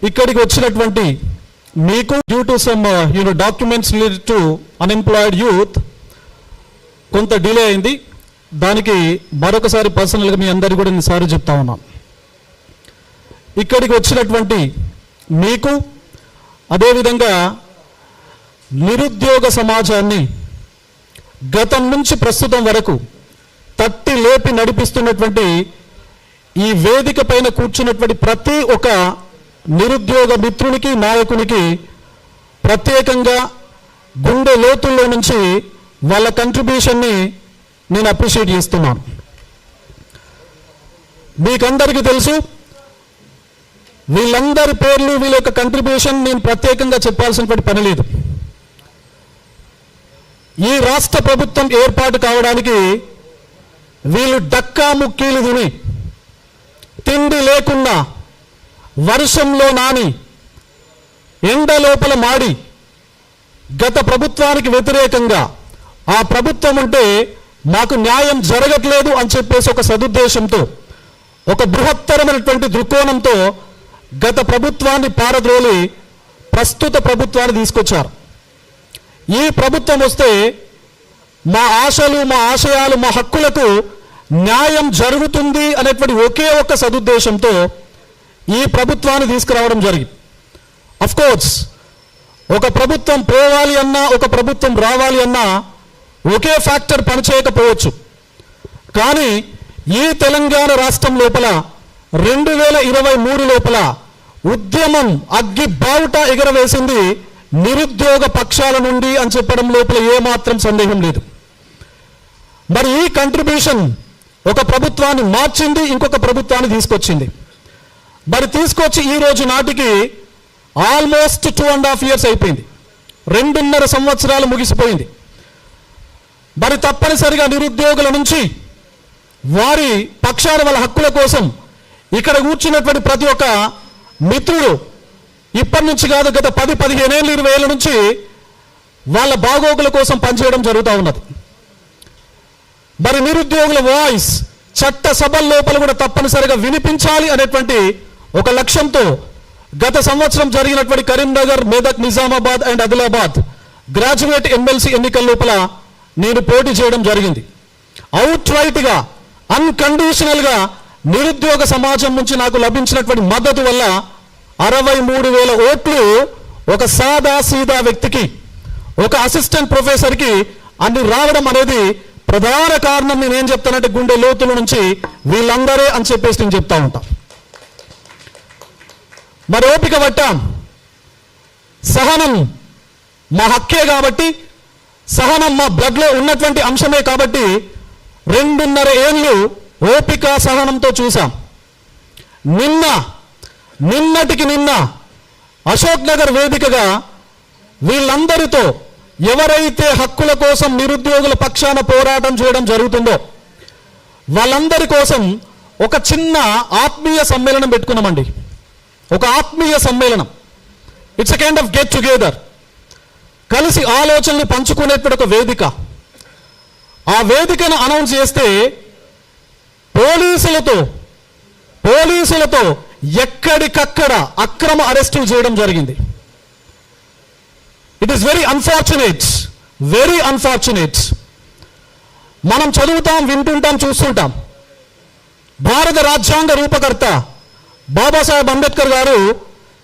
ఇక్కడికి వచ్చినటువంటి మీకు due to some documents related to unemployed youth కొంత డిలే అయింది. దానికి మరొకసారి పర్సనల్గా మీ అందరికీ కూడా నేను సారీ చెప్తా ఉన్నాను. ఇక్కడికి వచ్చినటువంటి మీకు అదేవిధంగా నిరుద్యోగ సమాజాన్ని గతం నుంచి ప్రస్తుతం వరకు తట్టి లేపి నడిపిస్తున్నటువంటి ఈ వేదిక పైన కూర్చున్నటువంటి ప్రతి ఒక్క నిరుద్యోగ మిత్రునికి నాయకునికి ప్రత్యేకంగా గుండె లోతుల్లో నుంచి వాళ్ళ కంట్రిబ్యూషన్ని నేను అప్రిషియేట్ చేస్తున్నాను. మీకందరికీ తెలుసు, వీళ్ళందరి పేర్లు వీళ్ళ యొక్క కంట్రిబ్యూషన్ నేను ప్రత్యేకంగా చెప్పాల్సినటువంటి పని లేదు. ఈ రాష్ట్ర ప్రభుత్వం ఏర్పాటు కావడానికి వీళ్ళు డక్కా ముక్కీలు తిని తిండి లేకుండా వర్షంలో నాని ఎండ లోపల మాడి గత ప్రభుత్వానికి వ్యతిరేకంగా ఆ ప్రభుత్వం ఉంటే మాకు న్యాయం జరగట్లేదు అని చెప్పేసి ఒక సదుద్దేశంతో ఒక బృహత్తరమైనటువంటి దృక్కోణంతో గత ప్రభుత్వాన్ని పారద్రోలి ప్రస్తుత ప్రభుత్వాన్ని తీసుకొచ్చారు. ఈ ప్రభుత్వం వస్తే మా ఆశలు మా ఆశయాలు మా హక్కులకు న్యాయం జరుగుతుంది అనేటువంటి ఒకే ఒక్క సదుద్దేశంతో ఈ ప్రభుత్వాన్ని తీసుకురావడం జరిగింది. అఫ్కోర్స్ ఒక ప్రభుత్వం పోవాలి అన్నా ఒక ప్రభుత్వం రావాలి అన్నా ఒకే ఫ్యాక్టర్ పనిచేయకపోవచ్చు. కానీ ఈ తెలంగాణ రాష్ట్రం లోపల 2023 లోపల ఉద్యమం అగ్గి బావుట ఎగరవేసింది నిరుద్యోగ పక్షాల నుండి అని చెప్పడం లోపల ఏమాత్రం సందేహం లేదు. మరి ఈ కంట్రిబ్యూషన్ ఒక ప్రభుత్వాన్ని మార్చింది, ఇంకొక ప్రభుత్వాన్ని తీసుకొచ్చింది. మరి తీసుకొచ్చి ఈ రోజు నాటికి ఆల్మోస్ట్ 2.5 years అయిపోయింది. 2.5 సంవత్సరాలు ముగిసిపోయింది. మరి తప్పనిసరిగా నిరుద్యోగుల నుంచి వారి పక్షాన వాళ్ళ హక్కుల కోసం ఇక్కడ కూర్చున్నటువంటి ప్రతి ఒక్క మిత్రుడు ఇప్పటి నుంచి కాదు, గత 10, 15 ఏళ్ళు 20 ఏళ్ళ నుంచి వాళ్ళ బాగోగుల కోసం పనిచేయడం జరుగుతూ ఉన్నది. మరి నిరుద్యోగుల వాయిస్ చట్ట సభల లోపల కూడా తప్పనిసరిగా వినిపించాలి అనేటువంటి ఒక లక్ష్యంతో గత సంవత్సరం జరిగినటువంటి Karimnagar, Medak, Nizamabad and Adilabad graduate MLC ఎన్నికల లోపల నేను పోటీ చేయడం జరిగింది. అవుట్ రైట్గా అన్కండిషనల్గా నిరుద్యోగ సమాజం నుంచి నాకు లభించినటువంటి మద్దతు వల్ల 63,000 ఓట్లు ఒక సాదా సీదా వ్యక్తికి, ఒక అసిస్టెంట్ ప్రొఫెసర్కి అన్ని రావడం అనేది ప్రధాన కారణం. నేనేం చెప్తానంటే గుండె లోతుల నుంచి వీళ్ళందరే అని చెప్పేసి నేను చెప్తా ఉంటా. మరి ఓపిక పట్టాం. సహనం మా హక్కే కాబట్టి, సహనం మా బ్లడ్లో ఉన్నటువంటి అంశమే కాబట్టి 2.5 ఏళ్ళు ఓపిక సహనంతో చూసాం. నిన్నటికి నిన్న అశోక్ నగర్ వేదికగా వీళ్ళందరితో ఎవరైతే హక్కుల కోసం నిరుద్యోగుల పక్షాన పోరాటం చేయడం జరుగుతుందో వాళ్ళందరి కోసం ఒక చిన్న ఆత్మీయ సమ్మేళనం పెట్టుకున్నామండి. ఒక ఆత్మీయ సమ్మేళనం. It's a kind of get together. కలిసి ఆలోచనలు పంచుకునేటువంటి ఒక వేదిక. ఆ వేదికను అనౌన్స్ చేస్తే పోలీసులతో ఎక్కడికక్కడ అక్రమ అరెస్టులు చేయడం జరిగింది. It is very unfortunate. మనం చదువుతాం, వింటుంటాం, చూస్తుంటాం. భారత రాజ్యాంగ రూపకర్త బాబాసాహెబ్ అంబేద్కర్ గారు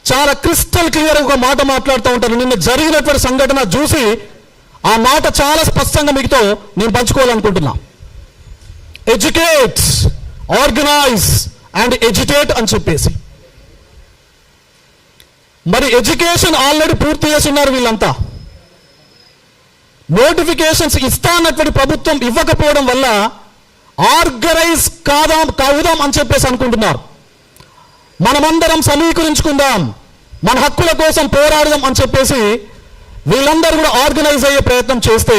చాలా క్రిస్టల్ క్లియర్ ఒక మాట మాట్లాడుతూ ఉంటారు. నిన్న జరిగినటువంటి సంఘటన చూసి ఆ మాట చాలా స్పష్టంగా మీతో నేను పంచుకోవాలనుకుంటున్నా. ఎడ్యుకేట్, ఆర్గనైజ్ అండ్ ఎడ్యుకేట్ అని చెప్పేసి. మరి ఎడ్యుకేషన్ ఆల్రెడీ పూర్తి చేసి ఉన్నారు వీళ్ళంతా. నోటిఫికేషన్స్ ఇస్తా అన్నటువంటి ప్రభుత్వం ఇవ్వకపోవడం వల్ల ఆర్గనైజ్ కావుదాం అని చెప్పేసి అనుకుంటున్నారు. మనమందరం సమీకరించుకుందాం, మన హక్కుల కోసం పోరాడదాం అని చెప్పేసి వీళ్ళందరూ కూడా ఆర్గనైజ్ అయ్యే ప్రయత్నం చేస్తే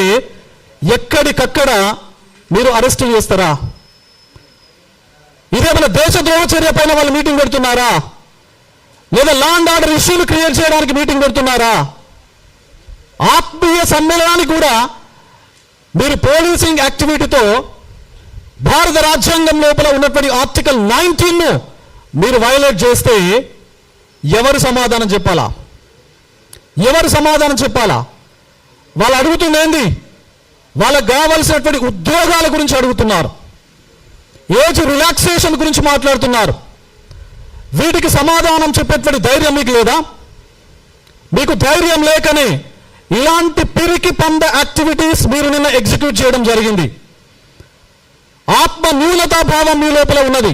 ఎక్కడికక్కడ మీరు అరెస్టులు చేస్తారా? ఇదేమైనా దేశద్రోహ చర్య పైన వాళ్ళు మీటింగ్ పెడుతున్నారా? లేదా లా అండ్ ఆర్డర్ ఇష్యూలు క్రియేట్ చేయడానికి మీటింగ్ పెడుతున్నారా? ఆత్మీయ సమ్మేళనానికి కూడా మీరు పోలీసింగ్ యాక్టివిటీతో భారత రాజ్యాంగం లోపల ఉన్నటువంటి ఆర్టికల్ 19ను మీరు వయలేట్ చేస్తే ఎవరు సమాధానం చెప్పాలా? ఎవరు సమాధానం చెప్పాలా? వాళ్ళు అడుగుతుంది ఏంది? వాళ్ళకు కావలసినటువంటి ఉద్యోగాల గురించి అడుగుతున్నారు, ఏజ్ రిలాక్సేషన్ గురించి మాట్లాడుతున్నారు. వీటికి సమాధానం చెప్పేటువంటి ధైర్యం మీకు లేదా? మీకు ధైర్యం లేకనే ఇలాంటి పిరికి పంద యాక్టివిటీస్ మీరు నిన్న ఎగ్జిక్యూట్ చేయడం జరిగింది. ఆత్మ న్యూనతా భావం మీ లోపల ఉన్నది.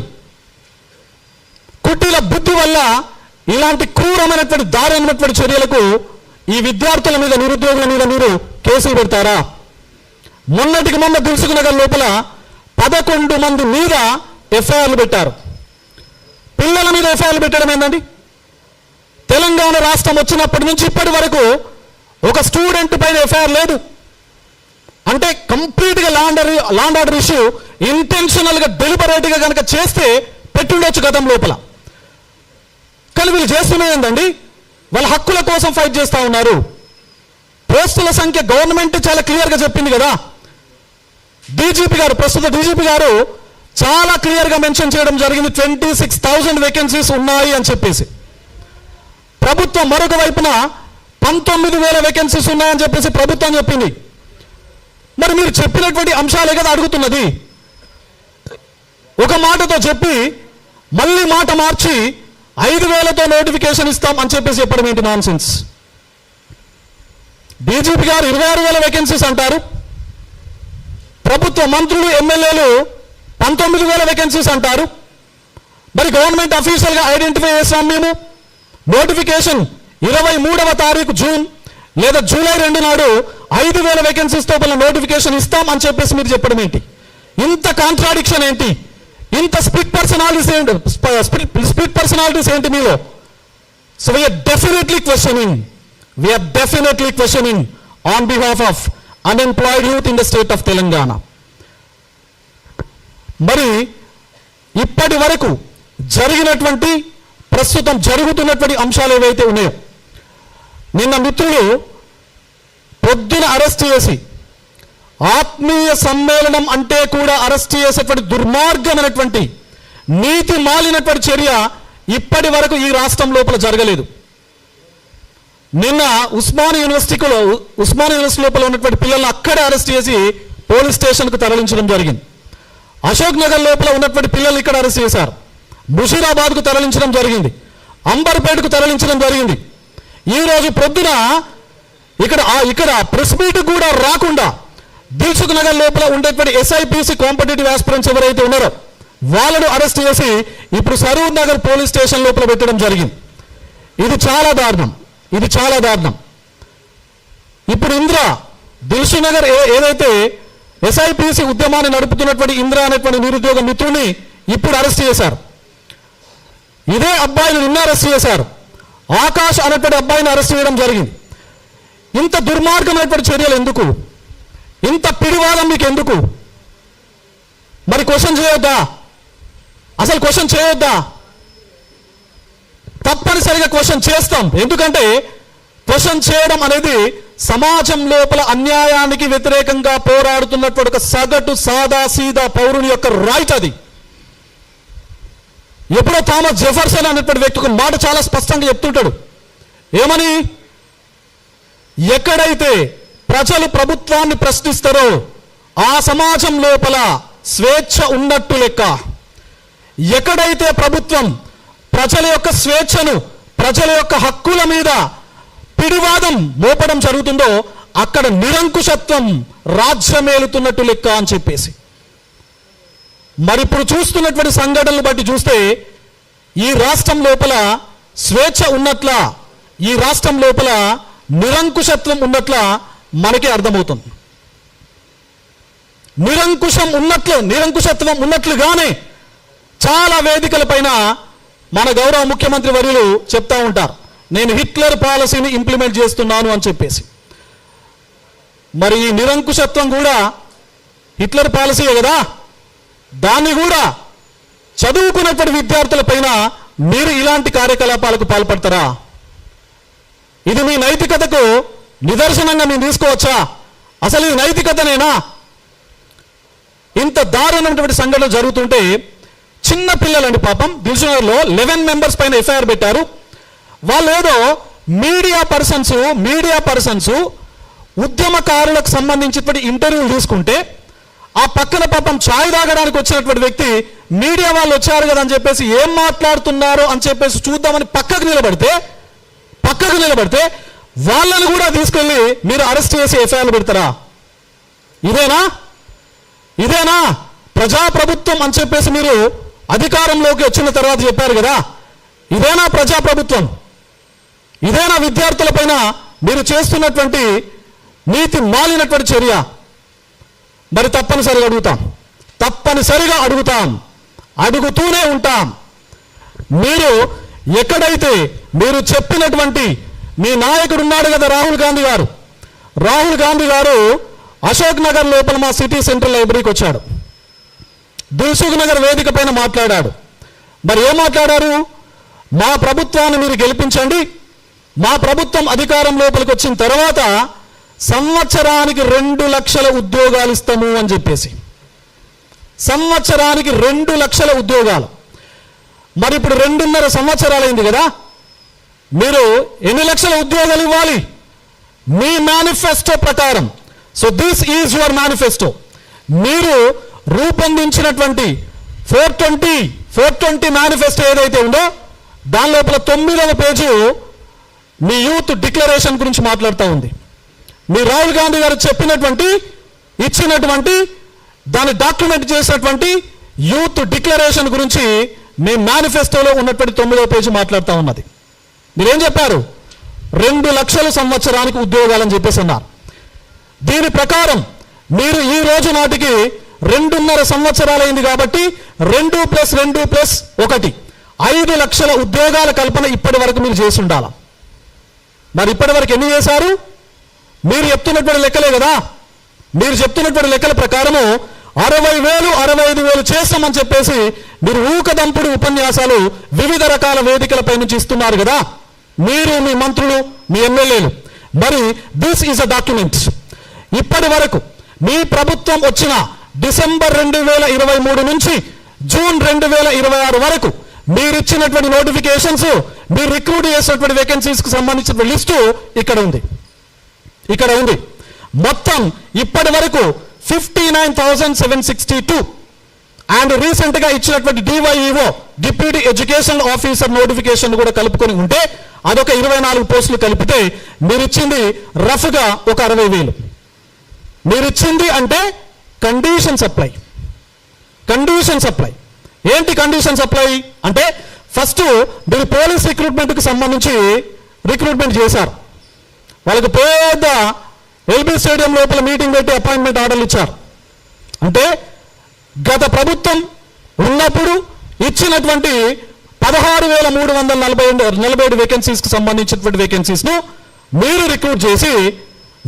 కుటీల బుద్ధి వల్ల ఇలాంటి క్రూరమైనటువంటి దారుణమైనటువంటి చర్యలకు ఈ విద్యార్థుల మీద, నిరుద్యోగుల మీద మీరు కేసులు పెడతారా? మొన్నటికి మొన్న దిల్సుఖ్నగర్ లోపల 11 మంది మీద ఎఫ్ఐఆర్లు పెట్టారు. పిల్లల మీద ఎఫ్ఐఆర్లు పెట్టడం ఏంటండి? తెలంగాణ రాష్ట్రం వచ్చినప్పటి నుంచి ఇప్పటి వరకు ఒక స్టూడెంట్ పైన ఎఫ్ఐఆర్ లేదు. అంటే కంప్లీట్గా లాండ్ ఆర్డర్ ఇష్యూ ఇంటెన్షనల్గా డెలిబరేట్గా కనుక చేస్తే పెట్టుండొచ్చు గతం లోపల. కానీ వీళ్ళు చేస్తున్నది ఏంటండి? వాళ్ళ హక్కుల కోసం ఫైట్ చేస్తూ ఉన్నారు. పోస్టుల సంఖ్య గవర్నమెంట్ చాలా క్లియర్గా చెప్పింది కదా. డీజీపీ గారు, ప్రస్తుత డీజీపీ గారు చాలా క్లియర్గా మెన్షన్ చేయడం జరిగింది, 26,000 వేకెన్సీస్ ఉన్నాయి అని చెప్పేసి. ప్రభుత్వం మరొక వైపున 19,000 వేకెన్సీస్ ఉన్నాయని చెప్పేసి ప్రభుత్వం చెప్పింది. మరి మీరు చెప్పినటువంటి అంశాలే కదా అడుగుతున్నది. ఒక మాటతో చెప్పి మళ్ళీ మాట మార్చి 5,000తో నోటిఫికేషన్ ఇస్తాం అని చెప్పేసి చెప్పడం ఏంటి? Non sense. డీజీపీ గారు 26,000 వేకెన్సీస్ అంటారు, ప్రభుత్వ మంత్రులు, ఎమ్మెల్యేలు 19,000 వేకెన్సీస్ అంటారు. మరి గవర్నమెంట్ అఫీషియల్గా ఐడెంటిఫై చేస్తాం మేము. నోటిఫికేషన్ 23వ తారీఖు జూన్ లేదా జూలై 2 నాడు 5,000 వేకెన్సీస్తో నోటిఫికేషన్ ఇస్తాం అని చెప్పేసి మీరు చెప్పడం ఏంటి? ఇంత కాంట్రాడిక్షన్ ఏంటి? ఇంత స్ప్లిట్ పర్సనాలిటీస్ ఏంటి మీలో? So we're definitely questioning on behalf of unemployed youth in the state of Telangana. మరి ఇప్పటి వరకు జరిగినటువంటి, ప్రస్తుతం జరుగుతున్నటువంటి అంశాలు ఏవైతే ఉన్నాయో, నిన్న మిత్రులు పొద్దున అరెస్ట్ చేసి ఆత్మీయ సమ్మేళనం అంటే కూడా అరెస్ట్ చేసేటువంటి దుర్మార్గమైనటువంటి, నీతి మాలినటువంటి చర్య ఇప్పటి వరకు ఈ రాష్ట్రం లోపల జరగలేదు. నిన్న ఉస్మానియా యూనివర్సిటీ లోపల ఉన్నటువంటి పిల్లలను అక్కడే అరెస్ట్ చేసి పోలీస్ స్టేషన్కు తరలించడం జరిగింది. అశోక్ నగర్ లోపల ఉన్నటువంటి పిల్లలు ఇక్కడ అరెస్ట్ చేశారు. ముషీరాబాద్కు తరలించడం జరిగింది. అంబర్పేటకు తరలించడం జరిగింది. ఈరోజు పొద్దున ఇక్కడ ప్రెస్ మీట్ కూడా రాకుండా దిల్సుఖ్నగర్ లోపల ఉండేటువంటి ఎస్ఐపిసి కాంపిటేటివ్ ఆస్పిరెంట్స్ ఎవరైతే ఉన్నారో వాళ్ళను అరెస్ట్ చేసి ఇప్పుడు సరూర్ నగర్ పోలీస్ స్టేషన్ లోపల పెట్టడం జరిగింది. ఇది చాలా దారుణం. ఇప్పుడు దిల్సుఖ్నగర్ ఏదైతే ఎస్ఐపిసి ఉద్యమాన్ని నడుపుతున్నటువంటి ఇంద్రా అనేటువంటి నిరుద్యోగ మిత్రుని ఇప్పుడు అరెస్ట్ చేశారు. ఇదే అబ్బాయిని నిన్న అరెస్ట్ చేశారు. ఆకాష్ అనేటువంటి అబ్బాయిని అరెస్ట్ చేయడం జరిగింది. ఇంత దుర్మార్గమైనటువంటి చర్యలు ఎందుకు? ఇంత పిడివాదం మీకు ఎందుకు? మరి క్వశ్చన్ చేయొద్దా? అసలు క్వశ్చన్ చేయొద్దా? తప్పనిసరిగా క్వశ్చన్ చేస్తాం. ఎందుకంటే క్వశ్చన్ చేయడం అనేది సమాజం లోపల అన్యాయానికి వ్యతిరేకంగా పోరాడుతున్నటువంటి ఒక సగటు సాదా సీదా పౌరుని యొక్క రైట్. అది ఎప్పుడో థామస్ జెఫర్సన్ అనేటువంటి వ్యక్తి ఒక మాట చాలా స్పష్టంగా చెప్తుంటాడు. ఏమని? ఎక్కడైతే ప్రజలు ప్రభుత్వాన్ని ప్రశ్నిస్తారో ఆ సమాజం లోపల స్వేచ్ఛ ఉన్నట్టు లెక్క. ఎక్కడైతే ప్రభుత్వం ప్రజల యొక్క స్వేచ్ఛను, ప్రజల యొక్క హక్కుల మీద పిడివాదం మోపడం జరుగుతుందో అక్కడ నిరంకుశత్వం రాజ్యమేలుతున్నట్టు లెక్క అని చెప్పేసి. మరి ఇప్పుడు చూస్తున్నటువంటి సంఘటనలు బట్టి చూస్తే ఈ రాష్ట్రం లోపల స్వేచ్ఛ ఉన్నట్ల, ఈ రాష్ట్రం లోపల నిరంకుశత్వం ఉన్నట్ల మనకే అర్థమవుతుంది. నిరంకుశత్వం ఉన్నట్లుగానే చాలా వేదికల పైన మన గౌరవ ముఖ్యమంత్రి వర్యులు చెప్తా ఉంటారు, నేను హిట్లర్ పాలసీని ఇంప్లిమెంట్ చేస్తున్నాను అని చెప్పేసి. మరి ఈ నిరంకుశత్వం కూడా హిట్లర్ పాలసీయే కదా. దాన్ని కూడా చదువుకున్నటువంటి విద్యార్థుల పైన మీరు ఇలాంటి కార్యకలాపాలకు పాల్పడతారా? ఇది మీ నైతికతకు నిదర్శనంగా మేము తీసుకోవచ్చా? అసలు ఇది నైతికతనేనా? ఇంత దారుణమైనటువంటి సంఘటనలు జరుగుతుంటే చిన్న పిల్లలండి పాపం. దిల్సుఖ్నగర్లో 11 మెంబర్స్ పైన ఎఫ్ఐఆర్ పెట్టారు. వాళ్ళు ఏదో మీడియా పర్సన్స్ ఉద్యమకారులకు సంబంధించినటువంటి ఇంటర్వ్యూలు తీసుకుంటే ఆ పక్కన పాపం ఛాయ్ తాగడానికి వచ్చినటువంటి వ్యక్తి మీడియా వాళ్ళు వచ్చారు కదా అని చెప్పేసి ఏం మాట్లాడుతున్నారో అని చెప్పేసి చూద్దామని పక్కకు నిలబడితే వాళ్ళని కూడా తీసుకెళ్ళి మీరు అరెస్ట్ చేసి ఎఫ్ఐఆర్లు పెడతారా? ఇదేనా ప్రజాప్రభుత్వం అని చెప్పేసి మీరు అధికారంలోకి వచ్చిన తర్వాత చెప్పారు కదా? ఇదేనా ప్రజాప్రభుత్వం? ఇదేనా విద్యార్థులపైన మీరు చేస్తున్నటువంటి నీతి మాలినటువంటి చర్య? మరి తప్పనిసరిగా అడుగుతాం, అడుగుతూనే ఉంటాం. మీరు ఎక్కడైతే మీరు చెప్పినటువంటి మీ నాయకుడు ఉన్నాడు కదా రాహుల్ గాంధీ గారు అశోక్ నగర్ లోపల మా సిటీ సెంట్రల్ లైబ్రరీకి వచ్చాడు. దిల్సుఖ్ నగర్ వేదిక పైన మాట్లాడాడు. మరి ఏం మాట్లాడారు? మా ప్రభుత్వాన్ని మీరు గెలిపించండి, మా ప్రభుత్వం అధికారం లోపలికి వచ్చిన తర్వాత సంవత్సరానికి 2 లక్షల ఉద్యోగాలు ఇస్తాము అని చెప్పేసి. సంవత్సరానికి 2 లక్షల ఉద్యోగాలు. మరి ఇప్పుడు 2.5 సంవత్సరాలైంది కదా, మీరు ఎన్ని లక్షల ఉద్యోగాలు ఇవ్వాలి మీ మేనిఫెస్టో ప్రకారం? So this is your manifesto. మీరు రూపొందించినటువంటి 420 మేనిఫెస్టో ఏదైతే ఉందో దాని లోపల 9వ పేజీ మీ యూత్ డిక్లరేషన్ గురించి మాట్లాడుతూ ఉంది. మీ రాహుల్ గాంధీ గారు ఇచ్చినటువంటి దాన్ని డాక్యుమెంట్ చేసినటువంటి యూత్ డిక్లరేషన్ గురించి మీ మేనిఫెస్టోలో ఉన్నటువంటి 9వ పేజీ మాట్లాడుతూ ఉన్నది. మీరేం చెప్పారు? 2 లక్షల సంవత్సరానికి ఉద్యోగాలని చెప్పేసి అన్నారు. దీని ప్రకారం మీరు ఈ రోజు నాటికి 2.5 సంవత్సరాలైంది కాబట్టి 2+2+1 5 లక్షల ఉద్యోగాల కల్పన ఇప్పటి వరకు మీరు చేసి ఉండాలి. మరి ఇప్పటి వరకు ఎన్ని చేశారు? మీరు చెప్తున్నటువంటి లెక్కలే కదా. మీరు చెప్తున్నటువంటి లెక్కల ప్రకారము 60,000 65,000 చేస్తామని చెప్పేసి మీరు ఊకదంపుడు ఉపన్యాసాలు వివిధ రకాల వేదికలపై నుంచి ఇస్తున్నారు కదా, మీరు, మీ మంత్రులు, మీ ఎమ్మెల్యేలు. మరి దిస్ ఈజ్ అ డాక్యుమెంట్. ఇప్పటి వరకు మీ ప్రభుత్వం వచ్చిన డిసెంబర్ 2023 నుంచి జూన్ 2026 వరకు మీరు ఇచ్చినటువంటి నోటిఫికేషన్స్, మీరు రిక్రూట్ చేసినటువంటి వేకెన్సీస్కి సంబంధించిన లిస్టు ఇక్కడ ఉంది. మొత్తం ఇప్పటి వరకు 59,762 అండ్ రీసెంట్గా ఇచ్చినటువంటి DyEO deputy education officer notification కూడా కలుపుకొని ఉంటే అదొక 24 పోస్టులు కలిపితే మీరు ఇచ్చింది రఫ్గా ఒక 60,000. మీరు ఇచ్చింది అంటే కండిషన్ సప్లై. ఏంటి కండిషన్ సప్లై అంటే? ఫస్ట్ మీరు పోలీస్ రిక్రూట్మెంట్కి సంబంధించి రిక్రూట్మెంట్ చేశారు. వాళ్ళకి పెద్ద ఎల్బీ స్టేడియం లోపల మీటింగ్ పెట్టి అపాయింట్మెంట్ ఆర్డర్లు ఇచ్చారు. అంటే గత ప్రభుత్వం ఉన్నప్పుడు ఇచ్చినటువంటి 16,347 వేకెన్సీస్కి సంబంధించినటువంటి వేకెన్సీస్ను మీరు రిక్రూట్ చేసి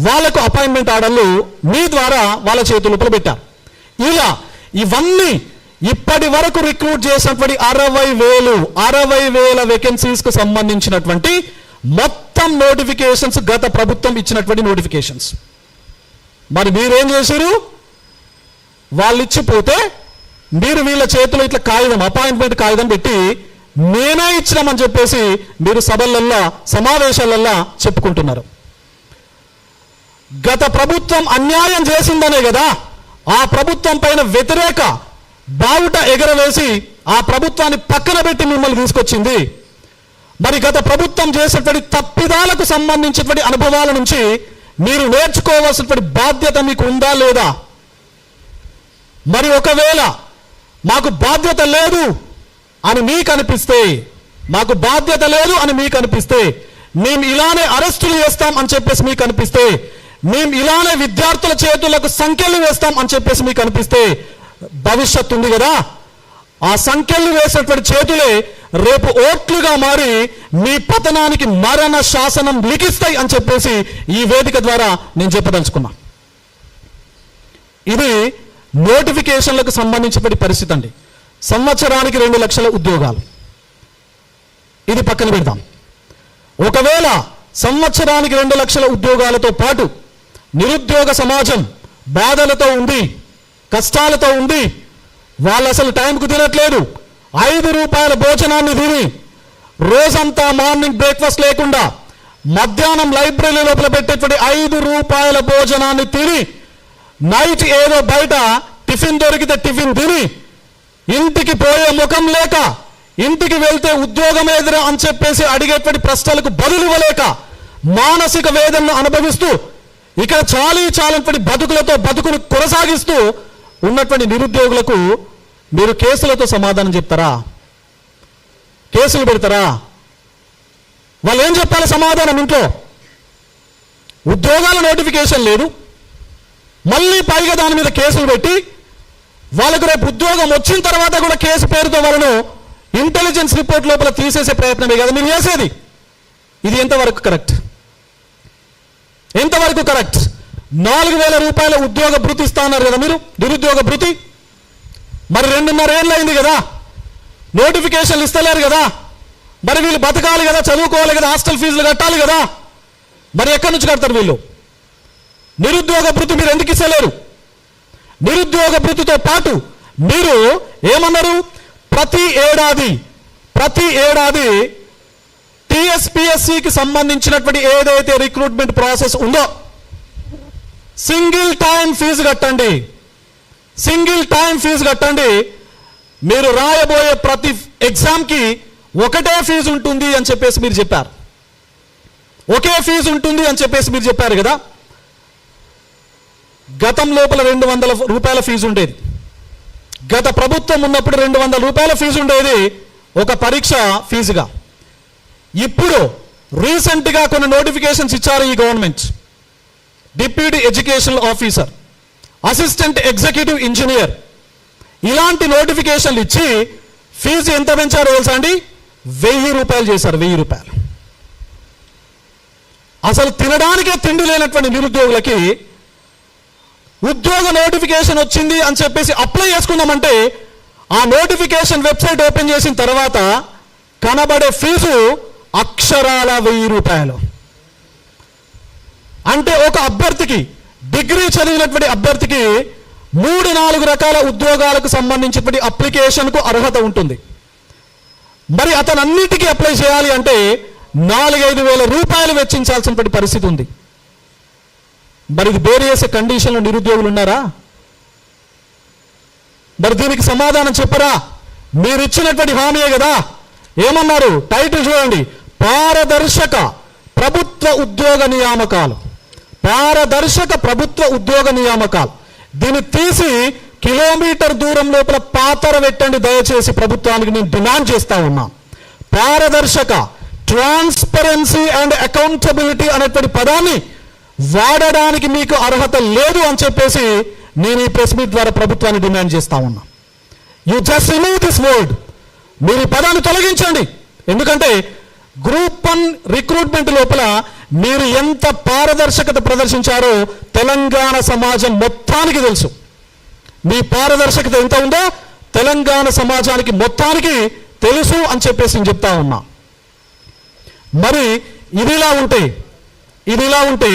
వాళ్లకు అపాయింట్మెంట్ ఆర్డర్లు మీ ద్వారా వాళ్ళ చేతుల పెట్టారు. ఇవన్నీ ఇప్పటి వరకు రిక్రూట్ చేసినటువంటి 60,000 వేకెన్సీస్కు సంబంధించినటువంటి మొత్తం నోటిఫికేషన్స్ గత ప్రభుత్వం ఇచ్చినటువంటి నోటిఫికేషన్స్. మరి మీరేం చేశారు? వాళ్ళు ఇచ్చిపోతే మీరు వీళ్ళ చేతిలో ఇట్లా అపాయింట్మెంట్ కాగితం పెట్టి నేనే ఇచ్చినామని చెప్పేసి మీరు సభలల్లో సమావేశాలల్లో చెప్పుకుంటున్నారు. గత ప్రభుత్వం అన్యాయం చేసిందనే కదా ఆ ప్రభుత్వం పైన వ్యతిరేక బావుట ఎగరవేసి ఆ ప్రభుత్వాన్ని పక్కన పెట్టి మిమ్మల్ని తీసుకొచ్చింది. మరి గత ప్రభుత్వం చేసేటువంటి తప్పిదాలకు సంబంధించినటువంటి అనుభవాల నుంచి మీరు నేర్చుకోవాల్సినటువంటి బాధ్యత మీకు ఉందా లేదా? మరి ఒకవేళ మాకు బాధ్యత లేదు అని మీకు అనిపిస్తే, మేము ఇలానే అరెస్టులు చేస్తాం అని చెప్పేసి మీకు అనిపిస్తే, మేము ఇలానే విద్యార్థుల చేతులకు సంఖ్యలు వేస్తాం అని చెప్పేసి మీకు అనిపిస్తే, భవిష్యత్తు ఉంది కదా, ఆ సంఖ్యలు వేసేటువంటి చేతులే రేపు ఓట్లుగా మారి మీ పతనానికి మరణ శాసనం లిఖిస్తాయి అని చెప్పేసి ఈ వేదిక ద్వారా నేను చెప్పదలుచుకున్నా. ఇది నోటిఫికేషన్లకు సంబంధించిన పరిస్థితి అండి. సంవత్సరానికి 2 లక్షల ఉద్యోగాలు, ఇది పక్కన పెడదాం. ఒకవేళ సంవత్సరానికి 2 లక్షల ఉద్యోగాలతో పాటు నిరుద్యోగ సమాజం బాధలతో ఉంది, కష్టాలతో ఉంది, వాళ్ళు అసలు టైంకు తినట్లేదు, 5 రూపాయల భోజనాన్ని తిని రోజంతా మార్నింగ్ బ్రేక్ఫాస్ట్ లేకుండా మధ్యాహ్నం లైబ్రరీ లోపల పెట్టేటువంటి 5 రూపాయల భోజనాన్ని తిని నైట్ ఏదో బయట టిఫిన్ దొరికితే టిఫిన్ తిని ఇంటికి పోయే ముఖం లేక ఇంటికి వెళ్తే ఉద్యోగం ఎదురు అని చెప్పేసి అడిగేటువంటి ప్రశ్నలకు బదులు ఇవ్వలేక మానసిక వేదనను అనుభవిస్తూ ఇక్కడ చాలినటువంటి బతుకును కొనసాగిస్తూ ఉన్నటువంటి నిరుద్యోగులకు మీరు కేసులతో సమాధానం చెప్తారా? కేసులు పెడతారా? వాళ్ళు ఏం చెప్పాలి సమాధానం? ఇంట్లో ఉద్యోగాల నోటిఫికేషన్ లేదు, మళ్ళీ పైగా దాని మీద కేసులు పెట్టి వాళ్ళకు రేపు ఉద్యోగం వచ్చిన తర్వాత కూడా కేసు పేరుతో వాళ్ళను ఇంటెలిజెన్స్ రిపోర్ట్ లోపల తీసేసే ప్రయత్నమే కదా మీరు చేసేది. ఇది ఎంతవరకు కరెక్ట్? ఎంతవరకు కరెక్ట్? 4,000 రూపాయల ఉద్యోగ భృతి ఇస్తా అన్నారు కదా మీరు, నిరుద్యోగ భృతి. మరి 2.5 ఏళ్ళు అయింది కదా, నోటిఫికేషన్లు ఇస్తలేరు కదా, మరి వీళ్ళు బతకాలి కదా, చదువుకోవాలి కదా, హాస్టల్ ఫీజులు కట్టాలి కదా, మరి ఎక్కడి నుంచి కడతారు వీళ్ళు? నిరుద్యోగ భృతి మీరు ఎందుకు ఇస్తలేరు? నిరుద్యోగ భృతితో పాటు మీరు ఏమన్నారు? ప్రతి ఏడాది టీఎస్పీఎస్సీకి సంబంధించినటువంటి ఏదైతే రిక్రూట్మెంట్ ప్రాసెస్ ఉందో సింగిల్ టైం ఫీజు కట్టండి. మీరు రాయబోయే ప్రతి ఎగ్జామ్కి ఒకటే ఫీజు ఉంటుంది అని చెప్పేసి మీరు చెప్పారు. ఒకే ఫీజు ఉంటుంది అని చెప్పేసి మీరు చెప్పారు కదా. గతం లోపల 200 రూపాయల ఫీజు ఉండేది. గత ప్రభుత్వం ఉన్నప్పుడు 200 రూపాయల ఫీజు ఉండేది ఒక పరీక్ష ఫీజుగా. ఇప్పుడు రీసెంట్గా కొన్ని నోటిఫికేషన్స్ ఇచ్చారు ఈ government. Deputy educational officer, assistant executive engineer, ఇలాంటి నోటిఫికేషన్లు ఇచ్చి ఫీజు ఎంత పెంచారో తెలుసా అండి? 1000 రూపాయలు చేశారు. 1000 రూపాయలు. అసలు తినడానికే తిండి లేనటువంటి నిరుద్యోగులకి ఉద్యోగ నోటిఫికేషన్ వచ్చింది అని చెప్పేసి అప్లై చేసుకుందామంటే ఆ నోటిఫికేషన్ వెబ్సైట్ ఓపెన్ చేసిన తర్వాత కనబడే ఫీజు అక్షరాల 1000 రూపాయలు. అంటే ఒక అభ్యర్థికి, డిగ్రీ చదివినటువంటి అభ్యర్థికి 3-4 రకాల ఉద్యోగాలకు సంబంధించినటువంటి అప్లికేషన్కు అర్హత ఉంటుంది. మరి అతను అన్నిటికీ అప్లై చేయాలి అంటే 4-5 వేల రూపాయలు వెచ్చించాల్సినటువంటి పరిస్థితి ఉంది. మరి ఇది బేర్ చేసే కండిషన్లో నిరుద్యోగులు ఉన్నారా? మరి దీనికి సమాధానం చెప్పరా? మీరు ఇచ్చినటువంటి హామీయే కదా. ఏమన్నారు? టైటిల్ చూడండి, పారదర్శక ప్రభుత్వ ఉద్యోగ నియామకాలు. పారదర్శక ప్రభుత్వ ఉద్యోగ నియామకాలు. దీన్ని తీసి కిలోమీటర్ దూరం లోపల పాతర పెట్టండి దయచేసి ప్రభుత్వానికి నేను డిమాండ్ చేస్తా ఉన్నా. పారదర్శక, ట్రాన్స్పరెన్సీ అండ్ అకౌంటబిలిటీ అనేటువంటి పదాన్ని వాడడానికి మీకు అర్హత లేదు అని చెప్పేసి నేను ఈ ప్రెస్ మీట్ ద్వారా ప్రభుత్వాన్ని డిమాండ్ చేస్తా ఉన్నా. You just remove this word. మీరు ఈ పదాన్ని తొలగించండి. ఎందుకంటే గ్రూప్ 1 రిక్రూట్మెంట్ లోపల మీరు ఎంత పారదర్శకత ప్రదర్శించారో తెలంగాణ సమాజం మొత్తానికి తెలుసు. మీ పారదర్శకత ఎంత ఉందో తెలంగాణ సమాజానికి మొత్తానికి తెలుసు అని చెప్పేసి నేను చెప్తా ఉన్నా. మరి ఇదిలా ఉంటే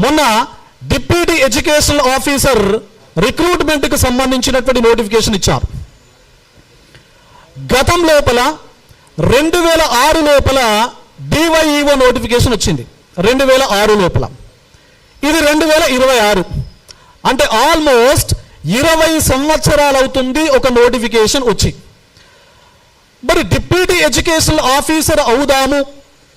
మొన్న డిప్యూటీ ఎడ్యుకేషనల్ ఆఫీసర్ రిక్రూట్మెంట్కి సంబంధించినటువంటి నోటిఫికేషన్ ఇచ్చారు. గతం లోపల 2006 లోపల డివైఈఓ నోటిఫికేషన్ వచ్చింది. 2006 లోపల. ఇది 2026, అంటే ఆల్మోస్ట్ 20 సంవత్సరాలు అవుతుంది ఒక నోటిఫికేషన్ వచ్చి. మరి డిప్యూటీ ఎడ్యుకేషనల్ ఆఫీసర్ అవుదాము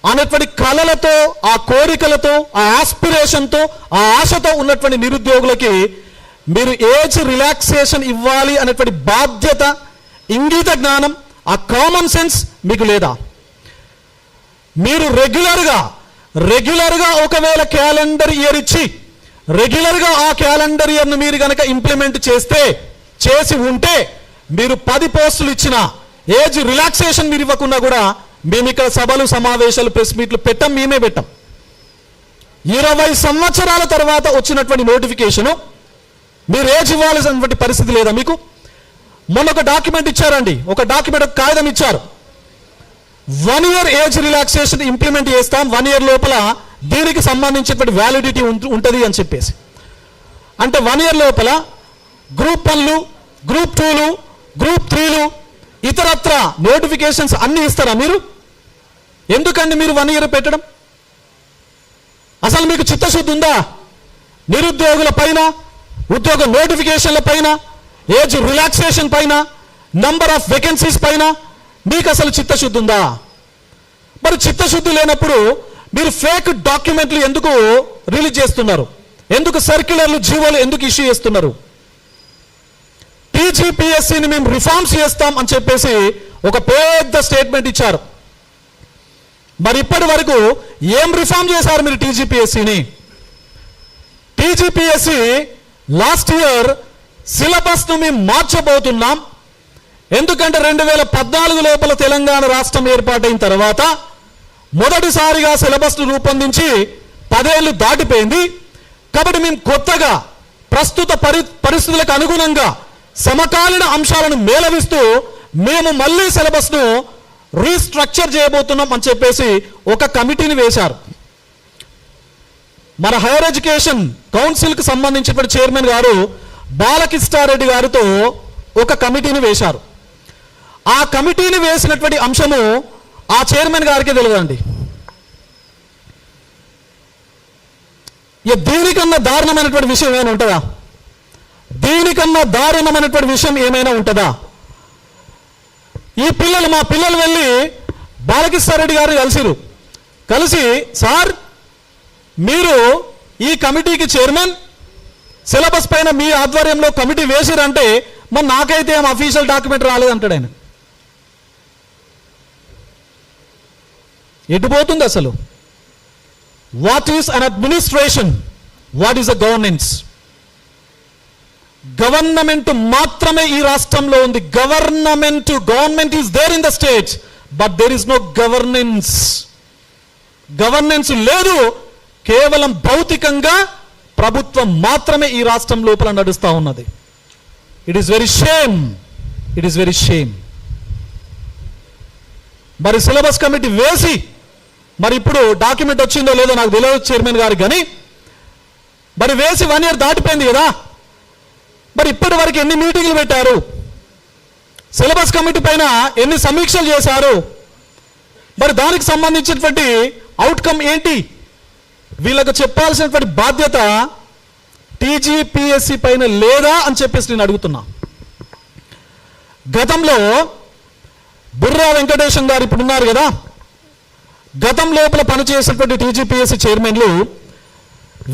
అనేటువంటి కళలతో, ఆ కోరికలతో, ఆ ఆస్పిరేషన్తో, ఆ ఆశతో ఉన్నటువంటి నిరుద్యోగులకి మీరు ఏజ్ రిలాక్సేషన్ ఇవ్వాలి అనేటువంటి బాధ్యత, ఇంగిత జ్ఞానం, ఆ కామన్ సెన్స్ మీకు లేదా? మీరు రెగ్యులర్గా ఒకవేళ క్యాలెండర్ ఇయర్ ఇచ్చి రెగ్యులర్గా ఆ క్యాలెండర్ ఇయర్ను మీరు కనుక ఇంప్లిమెంట్ చేసి ఉంటే మీరు 10 పోస్టులు ఇచ్చినా ఏజ్ రిలాక్సేషన్ మీరు ఇవ్వకుండా కూడా మేము ఇక్కడ సభలు, సమావేశాలు, ప్రెస్ మీట్లు మేమే పెట్టాం. 20 సంవత్సరాల తర్వాత వచ్చినటువంటి నోటిఫికేషను మీరు ఏజ్ ఇవ్వాల్సినటువంటి పరిస్థితి లేదా మీకు? మొన్న ఒక డాక్యుమెంట్ ఇచ్చారండి, ఒక కాగితం ఇచ్చారు. 1 ఇయర్ ఏజ్ రిలాక్సేషన్ ఇంప్లిమెంట్ చేస్తాం, 1 ఇయర్ లోపల దీనికి సంబంధించినటువంటి వ్యాలిడిటీ ఉంటుంది అని చెప్పేసి. అంటే 1 ఇయర్ లోపల గ్రూప్ 1లు, గ్రూప్ 2లు, గ్రూప్ 3లు ఇతరత్ర నోటిఫికేషన్స్ అన్నీ ఇస్తారా మీరు? ఎందుకండి మీరు 1 year పెట్టడం? అసలు మీకు చిత్తశుద్ధి ఉందా? నిరుద్యోగుల పైన, ఉద్యోగ నోటిఫికేషన్ల పైన, ఏజ్ రిలాక్సేషన్ పైన, నంబర్ ఆఫ్ వేకెన్సీస్ పైన మీకు అసలు చిత్తశుద్ధి ఉందా? మరి చిత్తశుద్ధి లేనప్పుడు మీరు ఫేక్ డాక్యుమెంట్లు ఎందుకు రిలీజ్ చేస్తున్నారు? ఎందుకు సర్క్యులర్లు, జీవోలు ఎందుకు ఇష్యూ చేస్తున్నారు? టీజీపీఎస్సీని మేము రిఫార్మ్స్ చేస్తాం అని చెప్పేసి ఒక పెద్ద స్టేట్మెంట్ ఇచ్చారు. మరి ఇప్పటి వరకు ఏం రిఫార్మ్ చేశారు మీరు టీజీపీఎస్సీని? టీజీపీఎస్సీ లాస్ట్ ఇయర్ సిలబస్ను మేము మార్చబోతున్నాం. ఎందుకంటే 2014 లోపల తెలంగాణ రాష్ట్రం ఏర్పాటైన తర్వాత మొదటిసారిగా సిలబస్ను రూపొందించి 10 ఏళ్ళు దాటిపోయింది. కాబట్టి మేము కొత్తగా ప్రస్తుత పరిస్థితులకు అనుగుణంగా సమకాలీన అంశాలను మేళవిస్తూ మేము మళ్ళీ సిలబస్ను రీస్ట్రక్చర్ చేయబోతున్నాం అని చెప్పేసి ఒక కమిటీని వేశారు. మన హైయర్ ఎడ్యుకేషన్ కౌన్సిల్కి సంబంధించిన చైర్మన్ గారు బాలకృష్ణారెడ్డి గారితో ఒక కమిటీని వేశారు. ఆ కమిటీని వేసినటువంటి అంశము ఆ చైర్మన్ గారికి తెలియదండి. దీనికన్నా దారుణమైనటువంటి విషయం ఏమైనా ఉంటుందా? దీనికన్నా దారుణమైనటువంటి విషయం ఏమైనా ఉంటుందా? మా పిల్లలు వెళ్ళి బాలకృష్ణారెడ్డి గారు కలిసి సార్ మీరు ఈ కమిటీకి చైర్మన్, సిలబస్ పైన మీ ఆధ్వర్యంలో కమిటీ వేసిరంటే మరి నాకైతే ఏం అఫీషియల్ డాక్యుమెంట్ రాలేదంటాడు ఆయన. ఎటుపోతుంది అసలు? What is an administration? What is a governance? Government మాత్రమే ఈ రాష్ట్రంలో ఉంది. Government is there in the state, but there is no governance. Governance లేదు. కేవలం భౌతికంగా ప్రభుత్వం మాత్రమే ఈ రాష్ట్రం లోపల నడుస్తూ ఉన్నది. It is very shame. It is very shame. మరి సిలబస్ కమిటీ వేసి మరి ఇప్పుడు డాక్యుమెంట్ వచ్చిందో లేదో నాకు తెలియదు చైర్మన్ గారికి, కానీ మరి వేసి 1 year దాటిపోయింది కదా. మరి ఇప్పటి వరకు ఎన్ని మీటింగ్లు పెట్టారు? సిలబస్ కమిటీ పైన ఎన్ని సమీక్షలు చేశారు? మరి దానికి సంబంధించినటువంటి అవుట్కమ్ ఏంటి? వీళ్ళకు చెప్పాల్సినటువంటి బాధ్యత టీజీపీఎస్సీ పైన లేదా అని చెప్పేసి నేను అడుగుతున్నా. గతంలో బుర్రా వెంకటేశం గారు ఇప్పుడు ఉన్నారు కదా, గతం లోపల పనిచేసినటువంటి టీజీపీఎస్సీ చైర్మన్లు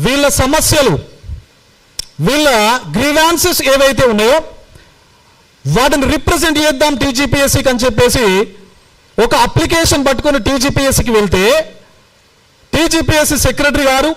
వీళ్ళ సమస్యలు, వీళ్ళ గ్రీవాన్సెస్ ఏవైతే ఉన్నాయో వాటిని రిప్రజెంట్ చేద్దాం టీజీపీఎస్సీకి అని చెప్పేసి ఒక అప్లికేషన్ పట్టుకొని టీజీపీఎస్సీకి వెళ్తే టీజీపీఎస్సీ సెక్రటరీ గారు